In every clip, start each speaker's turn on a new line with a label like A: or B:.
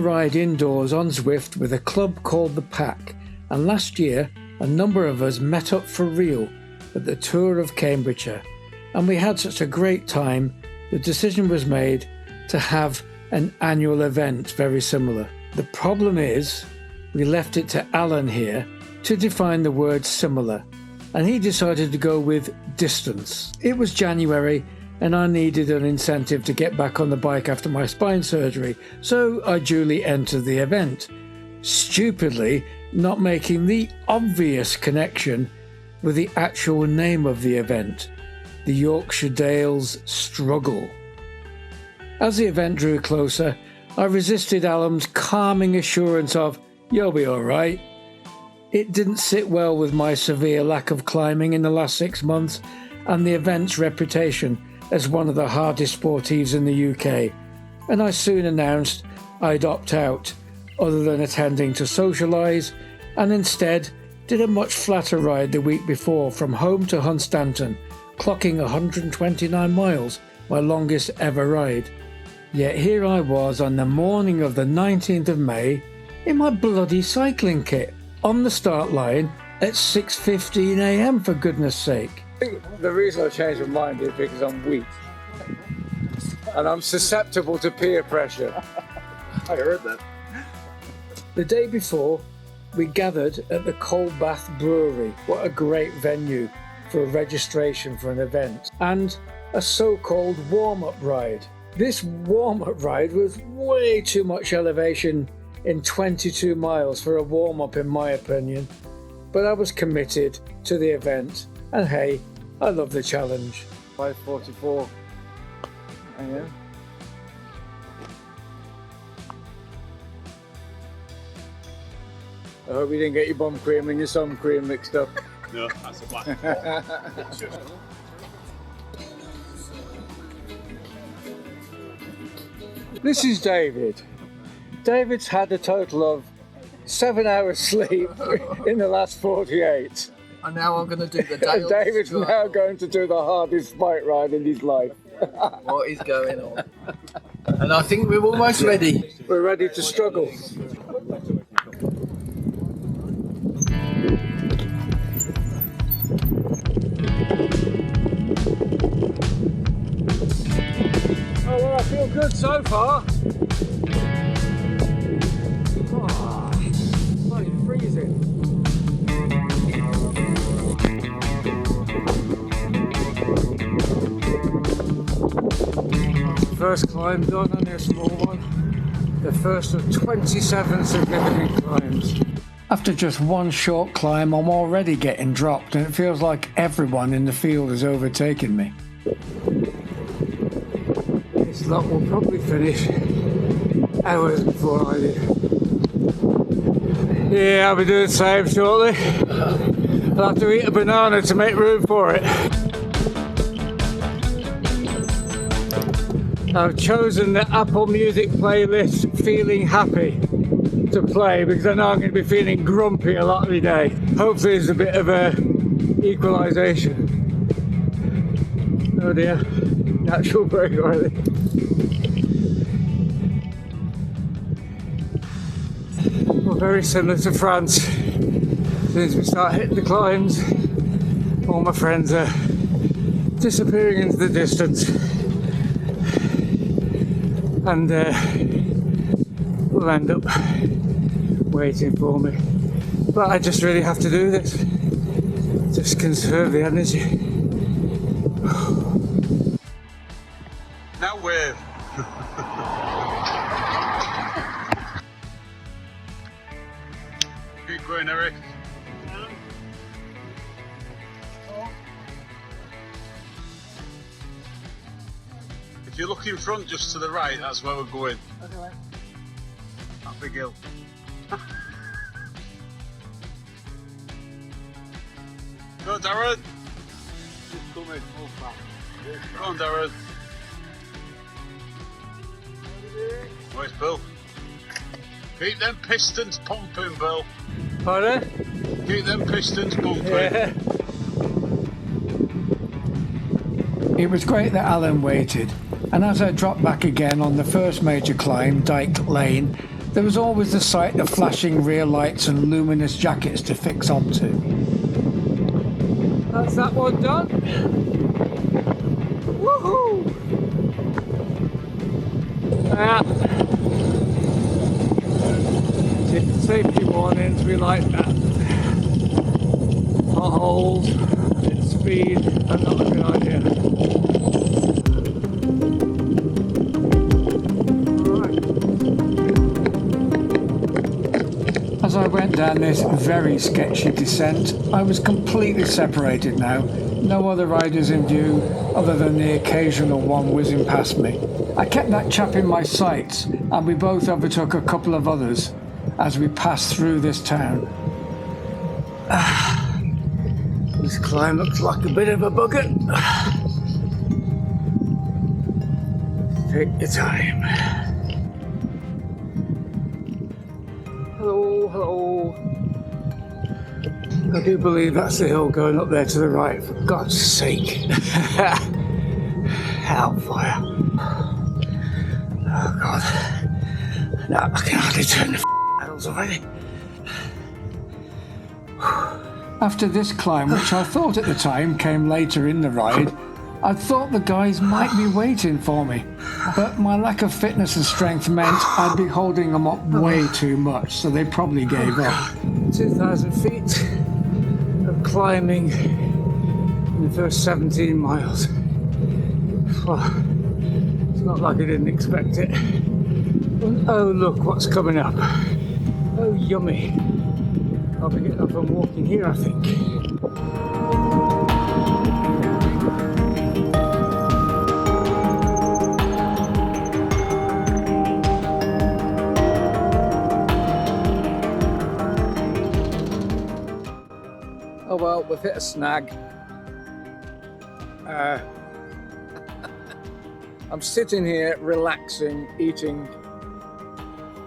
A: ride indoors on Zwift with a club called The Pack, and last year a number of us met up for real at the Tour of Cambridgeshire, and we had such a great time the decision was made to have an annual event very similar. The problem is we left it to Alan here to define the word similar, and he decided to go with distance. It was January and I needed an incentive to get back on the bike after my spine surgery, so I duly entered the event, stupidly not making the obvious connection with the actual name of the event, the Yorkshire Dales Struggle. As the event drew closer, I resisted Alan's calming assurance of, "You'll be all right." It didn't sit well with my severe lack of climbing in the last 6 months and the event's reputation as one of the hardest sportives in the UK, and I soon announced I'd opt out, other than attending to socialise, and instead did a much flatter ride the week before from home to Hunstanton, clocking 129 miles, my longest ever ride. Yet here I was on the morning of the 19th of May in my bloody cycling kit, on the start line at 6:15 a.m, for goodness sake. The reason I changed my mind is because I'm weak and I'm susceptible to peer pressure.
B: I heard that.
A: The day before, we gathered at the Cold Bath Brewery. What a great venue for a registration for an event, and a so-called warm-up ride. This warm-up ride was way too much elevation in 22 miles for a warm-up in my opinion, but I was committed to the event, and hey, I love the challenge. 5:44 a.m. I hope you didn't get your bum cream and your sun cream mixed up.
B: No, that's a black.
A: This is David. David's had a total of 7 hours sleep in the last 48.
C: And now I'm going to do the Dales.
A: David's now going to do the hardest bike ride in his life.
C: What is going on? And I think we're almost ready.
A: We're ready to struggle. Oh well, I feel good so far. Oh, bloody freezing. First climb done, only a small one. The first of 27 significant climbs. After just one short climb, I'm already getting dropped, and it feels like everyone in the field has overtaken me. This lot will probably finish hours before I do. Yeah, I'll be doing the same shortly. I'll have to eat a banana to make room for it. I've chosen the Apple Music playlist Feeling Happy to play because I know I'm going to be feeling grumpy a lot of the day. Hopefully there's a bit of a equalisation. Oh dear, natural break already. Well, very similar to France. As soon as we start hitting the climbs, all my friends are disappearing into the distance. And will end up waiting for me. But I just really have to do this. Just conserve the energy.
B: Now wave. Keep going, Eric. If you look in front just to the right, that's where we're going.
A: Okay.
B: That big hill. Go, Darren. Just coming. Go on, Darren. Where's Bill? Keep them pistons pumping, Bill.
A: Pardon?
B: Keep them pistons pumping.
A: Yeah. It was great that Alan waited, and as I dropped back again on the first major climb, Dyke Lane, There was always the sight of flashing rear lights and luminous jackets to fix onto. That's that one done. Woohoo! Safety warnings, we like that. Potholes at speed are not a good idea. As I went down this very sketchy descent, I was completely separated now. No other riders in view, other than the occasional one whizzing past me. I kept that chap in my sights, and we both overtook a couple of others as we passed through this town. This climb looks like a bit of a bucket. Take your time. Hello, hello. I do believe that's the hill going up there to the right, for God's sake. Hellfire. Oh God. No, I can hardly turn the pedals already. After this climb, which I thought at the time came later in the ride, I thought the guys might be waiting for me, but my lack of fitness and strength meant I'd be holding them up way too much, so they probably gave up. 2,000 feet of climbing in the first 17 miles. Oh, it's not like I didn't expect it. And oh, look what's coming up. Oh, yummy. I'll be getting up and walking here, I think. Oh well, we've hit a snag. I'm sitting here relaxing, eating,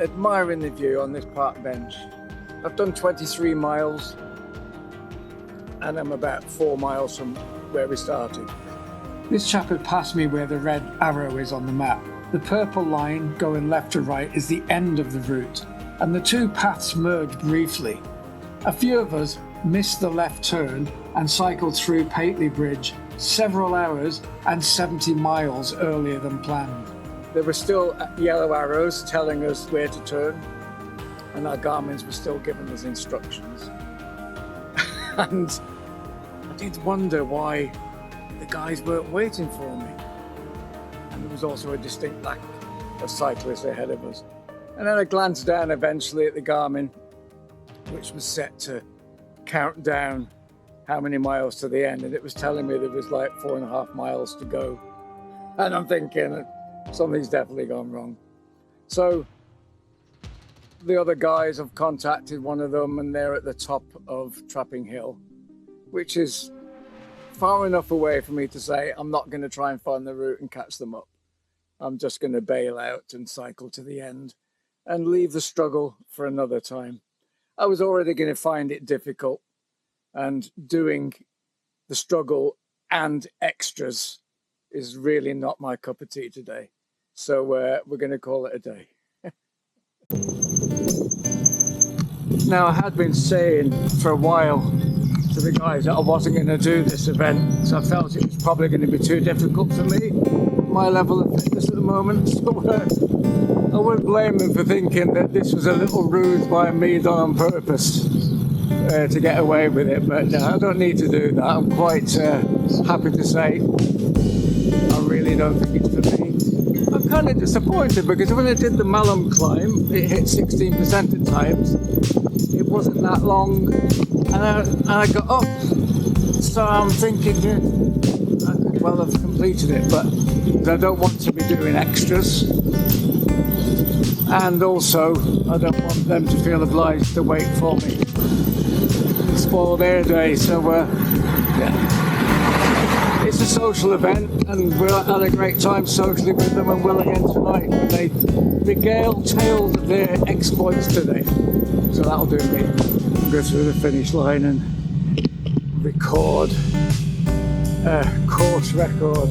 A: admiring the view on this park bench. I've done 23 miles and I'm about 4 miles from where we started. This chap had passed me where the red arrow is on the map. The purple line going left to right is the end of the route, and the two paths merge briefly. A few of us missed the left turn and cycled through Pateley Bridge several hours and 70 miles earlier than planned. There were still yellow arrows telling us where to turn, and our Garmins were still giving us instructions. And I did wonder why the guys weren't waiting for me. And there was also a distinct lack of cyclists ahead of us. And then I glanced down eventually at the Garmin, which was set to count down how many miles to the end, and it was telling me there was like 4.5 miles to go. And I'm thinking, something's definitely gone wrong. So the other guys have contacted one of them, and they're at the top of Trapping Hill, which is far enough away for me to say I'm not going to try and find the route and catch them up. I'm just going to bail out and cycle to the end and leave the struggle for another time. I was already going to find it difficult, and doing the struggle and extras is really not my cup of tea today. So we're going to call it a day. Now, I had been saying for a while to the guys that I wasn't going to do this event, because I felt it was probably going to be too difficult for me, my level of fitness at the moment. So I wouldn't blame them for thinking that this was a little ruse by me done on purpose to get away with it. But no, I don't need to do that. I'm quite happy to say I really don't think it's for me. I'm kind of disappointed because when I did the Malum climb, it hit 16% at times. It wasn't that long, and I got up. So I'm thinking, yeah, I could well have completed it, but I don't want to be doing extras. And also, I don't want them to feel obliged to wait for me and spoil their day. So, yeah. It's a social event, and we had a great time socially with them, and will again tonight. And they regale-tailed their exploits today. So that'll do me. I'll go through the finish line and record a course record.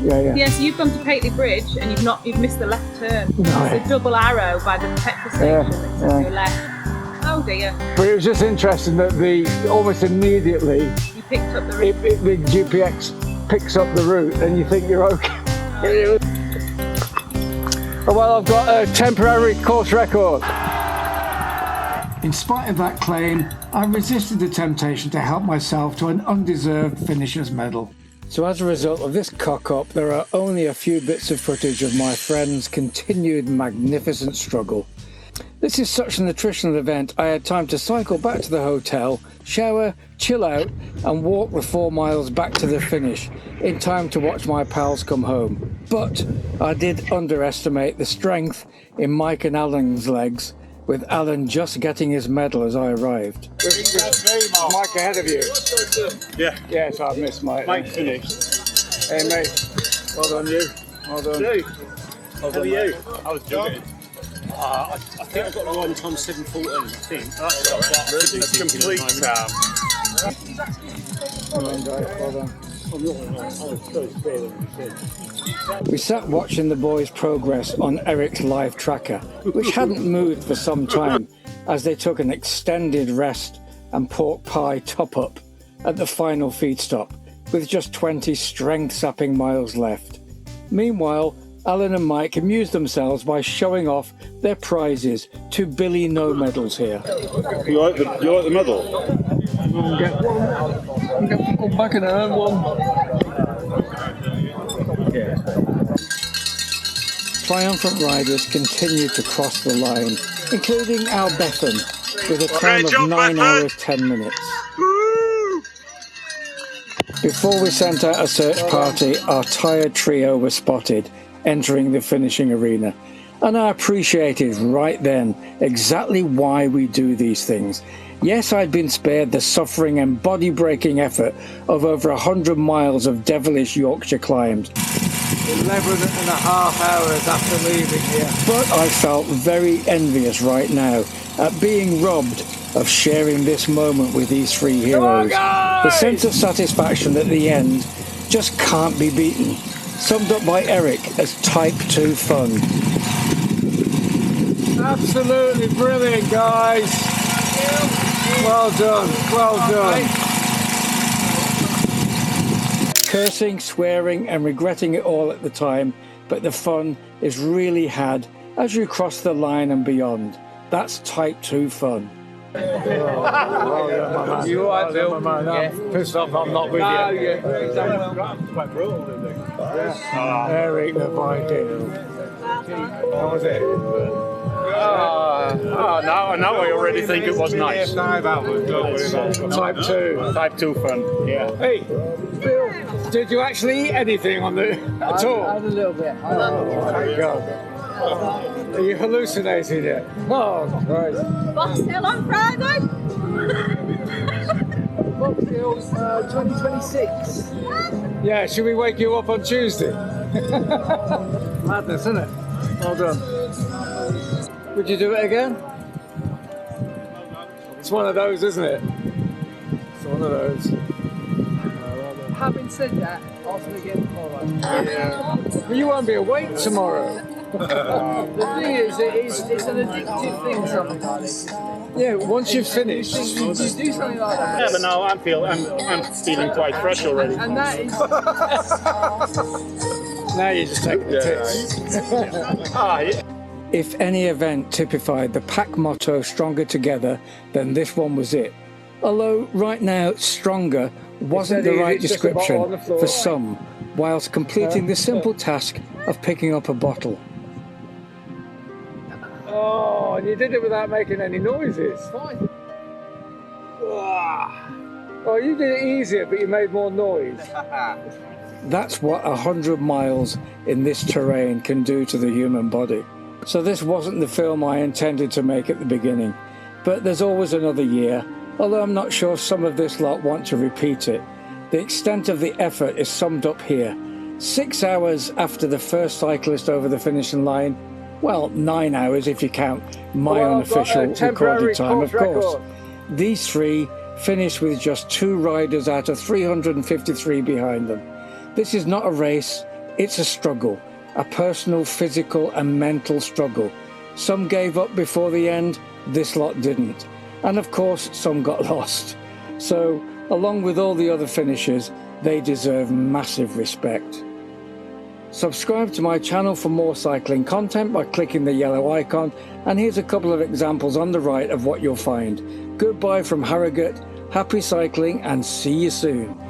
A: Yeah.
D: Yeah, so you've gone to Pateley Bridge and you've missed the left turn.
A: No.
D: It's a double arrow by the petrol station that's to your left. Oh dear.
A: But it was just interesting that almost immediately
D: You picked up the route.
A: the GPX picks up the route and you think you're okay. Well, I've got a temporary course record. In spite of that claim, I resisted the temptation to help myself to an undeserved finisher's medal. So as a result of this cock-up, there are only a few bits of footage of my friend's continued magnificent struggle. This is such an attritional event, I had time to cycle back to the hotel, shower, chill out, and walk the 4 miles back to the finish, in time to watch my pals come home. But I did underestimate the strength in Mike and Alan's legs, with Alan just getting his medal as I arrived. Mike ahead of you?
B: Yeah.
A: Yes, I've missed Mike.
B: Mike finished.
A: Hey mate, well done you. Well done.
B: How are you? I was joking. I think I've got the one time 7:14. I think. That's complete.
A: Well done, guys. Well done. We sat watching the boys' progress on Eric's live tracker, which hadn't moved for some time, as they took an extended rest and pork pie top-up at the final feed stop, with just 20 strength-sapping miles left. Meanwhile, Alan and Mike amused themselves by showing off their prizes. 2 Billy No medals here.
B: You like the medal?
A: Get one. Get back and earn one. Triumphant riders continued to cross the line, including Al Bethan, with a time of 9 hours 10 minutes. Before we sent out a search party, our tired trio was spotted entering the finishing arena, and I appreciated right then exactly why we do these things. Yes, I'd been spared the suffering and body-breaking effort of over 100 miles of devilish Yorkshire climbs. 11.5 hours after leaving here. But I felt very envious right now at being robbed of sharing this moment with these 3 heroes. The sense of satisfaction at the end just can't be beaten. Summed up by Eric as Type 2 fun. Absolutely brilliant, guys. Well done, well done. Cursing, swearing and regretting it all at the time, but the fun is really had as you cross the line and beyond. That's Type 2 fun.
C: You alright, Bill?
A: I'm pissed off I'm not with you.
B: Quite brutal, isn't it?
A: Eric the Viking. How was it?
B: Now I already think it was nice.
A: Type 2.
B: Type 2 fun, yeah.
A: Hey, Bill, did you actually eat anything on the at all?
C: I had a little bit.
A: Oh, thank God. Are you hallucinating yet? Oh, Christ.
D: Box Hill on Friday?
C: Box Hill 2026.
A: Yeah, should we wake you up on Tuesday? Madness, isn't it? Well done. Would you do it again? It's one of those, isn't it? It's one of those.
C: Having said that, off again tomorrow.
A: Yeah. Well, you won't be awake tomorrow.
C: The thing is, it's an addictive thing, something like this.
A: Yeah, once you've finished.
C: You do something like that.
B: Yeah, but now I'm feeling quite fresh already.
C: And that is.
A: Now you just take the tits. If any event typified the pack motto "Stronger Together," then this one was it. Although right now, stronger wasn't the right description for some, whilst completing the simple task of picking up a bottle. Oh, and you did it without making any noises.
C: Fine.
A: Oh, you did it easier, but you made more noise. That's what 100 miles in this terrain can do to the human body. So this wasn't the film I intended to make at the beginning, but there's always another year, although I'm not sure some of this lot want to repeat it. The extent of the effort is summed up here. 6 hours after the first cyclist over the finishing line, well, 9 hours if you count my unofficial recorded time, of course. These 3 finished with just 2 riders out of 353 behind them. This is not a race, It's a struggle, a personal, physical and mental struggle. Some gave up before the end, this lot didn't. And of course, some got lost. So, along with all the other finishers, they deserve massive respect. Subscribe to my channel for more cycling content by clicking the yellow icon, and here's a couple of examples on the right of what you'll find. Goodbye from Harrogate, happy cycling and see you soon.